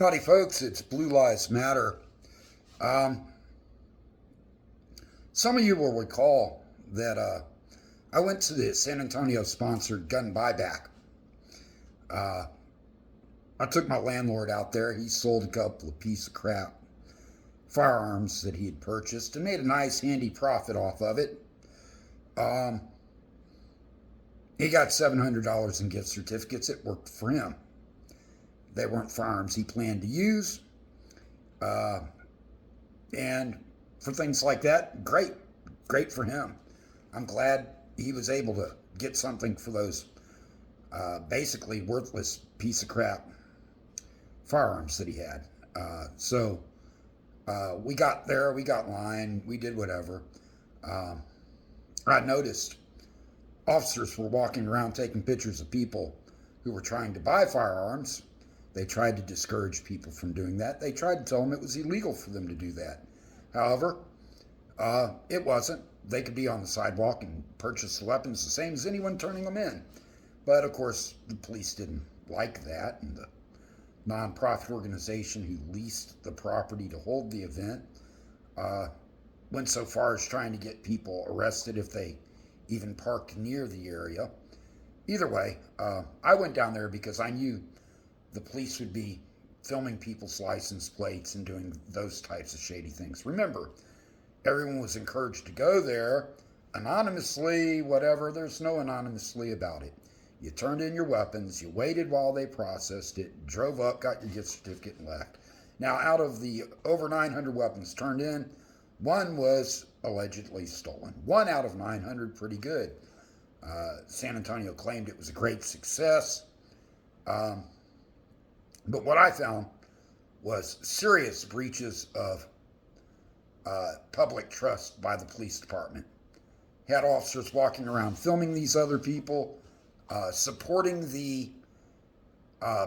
Howdy, folks. It's Blue Lives Matter. Um, some of you will recall that I went to the San Antonio sponsored gun buyback. Uh, I took my landlord out there. He sold a couple of piece of crap firearms that he had purchased and made a nice, handy profit off of it. Um, he got $700 in gift certificates. It worked for him. They weren't firearms he planned to use. Uh, and for things like that, great for him. I'm glad he was able to get something for those basically worthless piece of crap firearms that he had. So we got there, we got in line, we did whatever. I noticed officers were walking around taking pictures of people who were trying to buy firearms. They tried to discourage people from doing that. They tried to tell them it was illegal for them to do that. However, it wasn't. They could be on the sidewalk and purchase the weapons the same as anyone turning them in. But of course, the police didn't like that, and the nonprofit organization who leased the property to hold the event went so far as trying to get people arrested if they even parked near the area. Either way, I went down there because I knew the police would be filming people's license plates and doing those types of shady things. Remember, everyone was encouraged to go there anonymously, whatever. There's no anonymously about it. You turned in your weapons, you waited while they processed it, drove up, got your gift certificate, and left. Now, out of the over 900 weapons turned in, one was allegedly stolen. 1 out of 900, pretty good. San Antonio claimed it was a great success. But what I found was serious breaches of public trust by the police department. Had officers walking around filming these other people, supporting the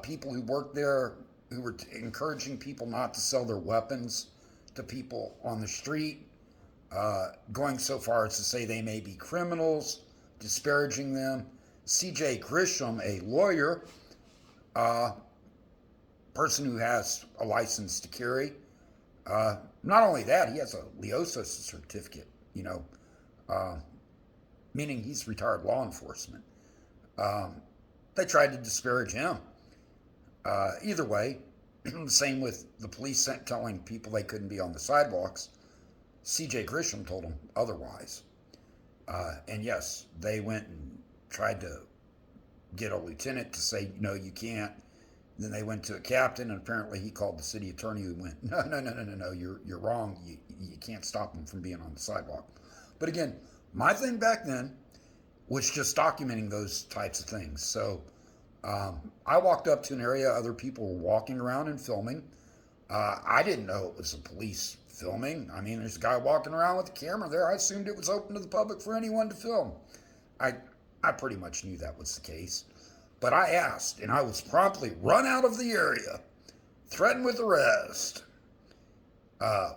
people who worked there, who were encouraging people not to sell their weapons to people on the street, going so far as to say they may be criminals, disparaging them. C.J. Grisham, a lawyer, person who has a license to carry. Not only that, he has a LEOSA certificate, meaning he's retired law enforcement. They tried to disparage him. Either way, same with the police telling people they couldn't be on the sidewalks. C.J. Grisham told them otherwise. And yes, they went and tried to get a lieutenant to say, no, you can't. Then they went to a captain, and apparently he called the city attorney, who went, no, you're wrong. You can't stop them from being on the sidewalk. But again, my thing back then was just documenting those types of things. So I walked up to an area other people were walking around and filming. I didn't know it was the police filming. I mean, there's a guy walking around with a camera there. I assumed it was open to the public for anyone to film. I pretty much knew that was the case. But I asked, and I was promptly run out of the area, threatened with arrest,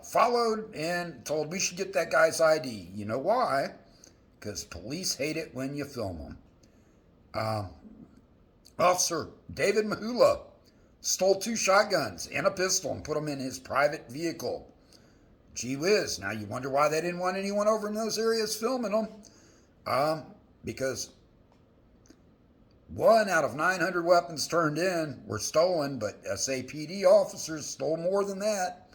followed and told we should get that guy's ID. You know why? Because police hate it when you film them. Officer David Mahula stole 2 shotguns and a pistol and put them in his private vehicle. Gee whiz. Now you wonder why they didn't want anyone over in those areas filming them. Because 1 out of 900 weapons turned in were stolen, but SAPD officers stole more than that.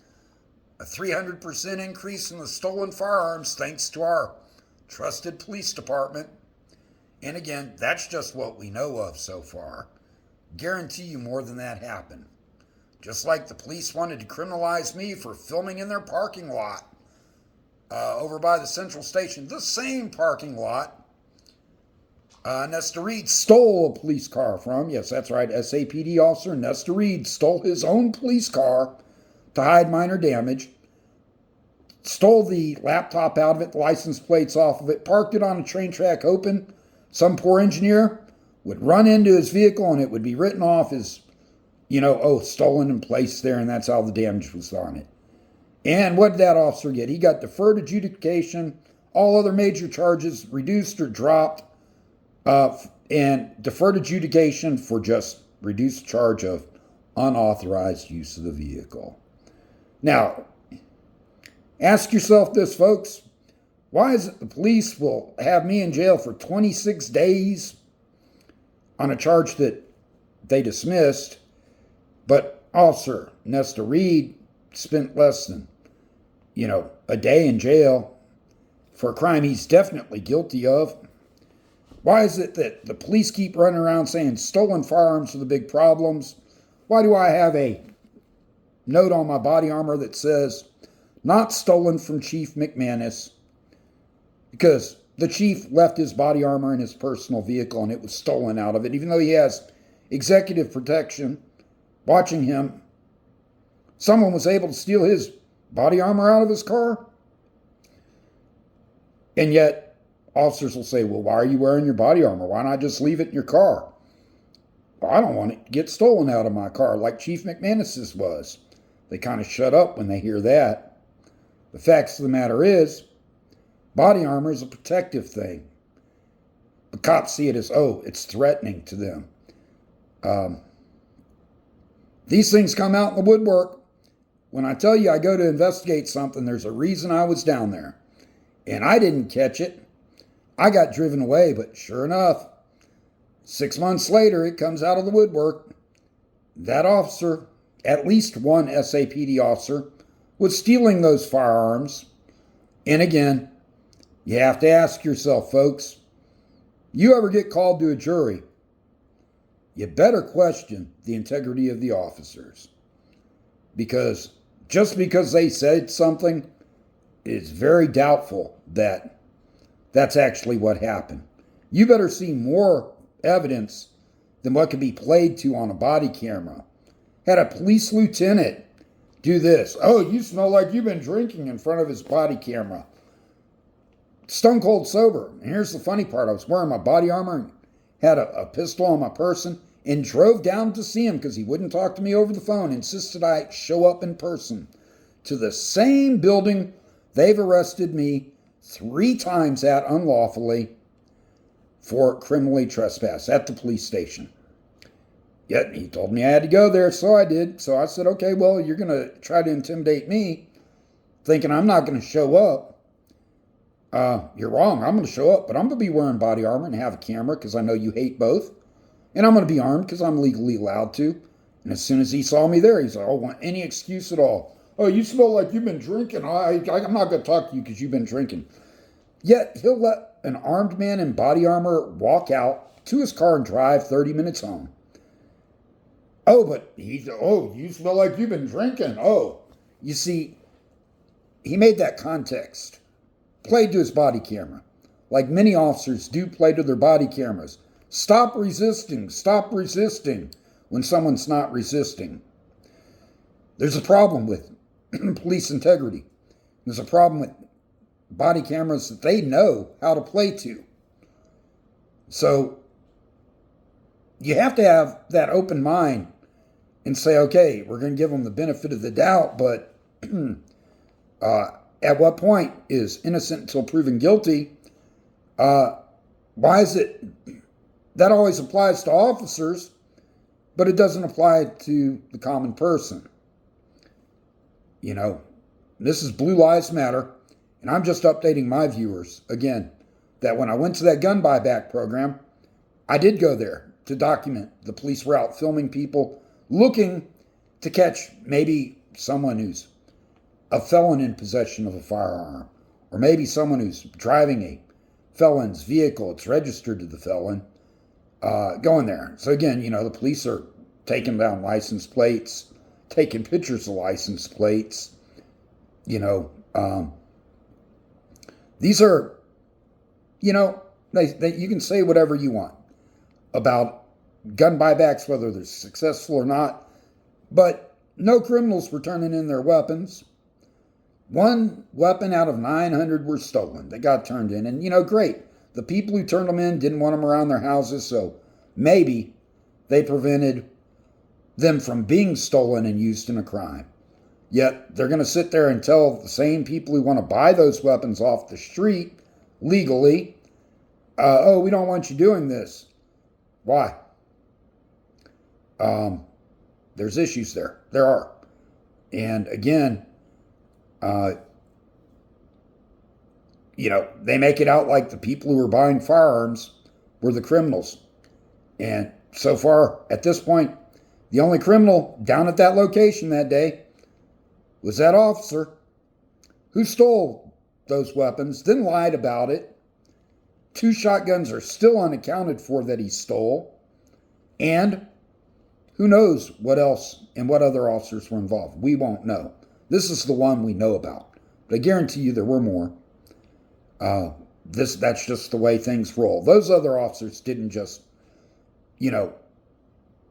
A 300% increase in the stolen firearms thanks to our trusted police department. And again, that's just what we know of so far. Guarantee you more than that happened. Just like the police wanted to criminalize me for filming in their parking lot over by the Central Station, the same parking lot Nestor Reed stole a police car from. Yes, that's right. SAPD officer Nestor Reed stole his own police car to hide minor damage, stole the laptop out of it, the license plates off of it, parked it on a train track hoping some poor engineer would run into his vehicle and it would be written off as, stolen and placed there, and that's how the damage was on it. And what did that officer get? He got deferred adjudication, all other major charges reduced or dropped, and deferred adjudication for just reduced charge of unauthorized use of the vehicle. Now, ask yourself this, folks. Why is it the police will have me in jail for 26 days on a charge that they dismissed, but Officer Nesta Reed spent less than, a day in jail for a crime he's definitely guilty of? Why is it that the police keep running around saying stolen firearms are the big problems? Why do I have a note on my body armor that says, not stolen from Chief McManus? Because the chief left his body armor in his personal vehicle and it was stolen out of it. Even though he has executive protection watching him, someone was able to steal his body armor out of his car. And yet, officers will say, well, why are you wearing your body armor? Why not just leave it in your car? Well, I don't want it to get stolen out of my car like Chief McManus's was. They kind of shut up when they hear that. The facts of the matter is, body armor is a protective thing. The cops see it as, it's threatening to them. These things come out in the woodwork. When I tell you I go to investigate something, there's a reason I was down there. And I didn't catch it. I got driven away, but sure enough, 6 months later, it comes out of the woodwork. That officer, at least one SAPD officer, was stealing those firearms. And again, you have to ask yourself, folks, you ever get called to a jury, you better question the integrity of the officers. Because just because they said something, it's very doubtful that that's actually what happened. You better see more evidence than what could be played to on a body camera. Had a police lieutenant do this. Oh, you smell like you've been drinking in front of his body camera. Stone cold sober. And here's the funny part. I was wearing my body armor and had a pistol on my person and drove down to see him because he wouldn't talk to me over the phone. Insisted I show up in person to the same building they've arrested me 3 times at unlawfully for criminally trespass at the police station. Yet he told me I had to go there, so I did. So I said, okay, well, you're going to try to intimidate me, thinking I'm not going to show up. You're wrong. I'm going to show up, but I'm going to be wearing body armor and have a camera because I know you hate both. And I'm going to be armed because I'm legally allowed to. And as soon as he saw me there, he's like, want any excuse at all. Oh, you smell like you've been drinking. I'm not going to talk to you because you've been drinking. Yet he'll let an armed man in body armor walk out to his car and drive 30 minutes home. Oh, but you smell like you've been drinking. Oh, you see, he made that context. Played to his body camera. Like many officers do play to their body cameras. Stop resisting when someone's not resisting. There's a problem with police integrity. There's a problem with body cameras that they know how to play to. So you have to have that open mind and say, okay, we're going to give them the benefit of the doubt, but at what point is innocent until proven guilty? Why is it that always applies to officers, but it doesn't apply to the common person? This is Blue Lives Matter, and I'm just updating my viewers, again, that when I went to that gun buyback program, I did go there to document. The police were out filming people looking to catch maybe someone who's a felon in possession of a firearm, or maybe someone who's driving a felon's vehicle, it's registered to the felon, going there. So again, the police are taking down license plates, taking pictures of license plates. These are, you can say whatever you want about gun buybacks, whether they're successful or not, but no criminals were turning in their weapons. 1 weapon out of 900 were stolen. They got turned in. And, great. The people who turned them in didn't want them around their houses, so maybe they prevented them from being stolen and used in a crime. Yet they're going to sit there and tell the same people who want to buy those weapons off the street legally, we don't want you doing this. Why? There's issues there. There are. And again, they make it out like the people who were buying firearms were the criminals. And so far, at this point, the only criminal down at that location that day was that officer who stole those weapons, then lied about it. 2 shotguns are still unaccounted for that he stole. And who knows what else and what other officers were involved. We won't know. This is the one we know about. But I guarantee you there were more. That's just the way things roll. Those other officers didn't just, he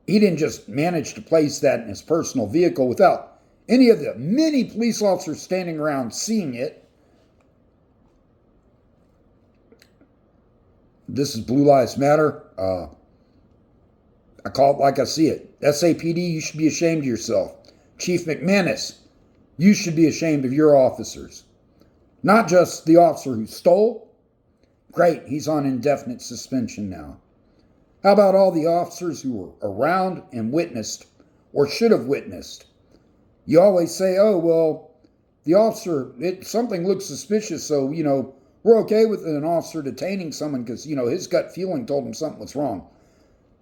didn't just manage to place that in his personal vehicle without any of the many police officers standing around seeing it. This is Blue Lives Matter. I call it like I see it. SAPD, you should be ashamed of yourself. Chief McManus, you should be ashamed of your officers. Not just the officer who stole. Great, he's on indefinite suspension now. How about all the officers who were around and witnessed, or should have witnessed? You always say, oh, well, the officer, something looks suspicious, so, we're okay with an officer detaining someone because, his gut feeling told him something was wrong.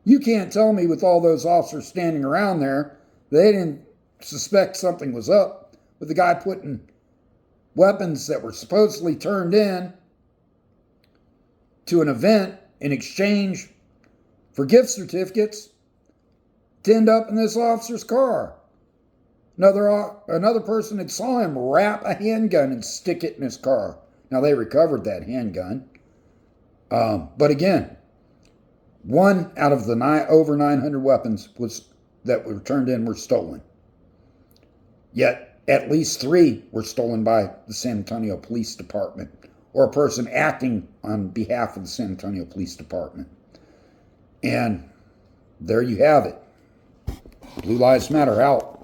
You can't tell me with all those officers standing around there, they didn't suspect something was up with the guy putting weapons that were supposedly turned in to an event in exchange for gift certificates to end up in this officer's car. Another person had saw him wrap a handgun and stick it in his car. Now, they recovered that handgun. But again, 1 out of the over 900 weapons that were turned in were stolen. Yet, at least 3 were stolen by the San Antonio Police Department or a person acting on behalf of the San Antonio Police Department. And there you have it. Blue Lives Matter out.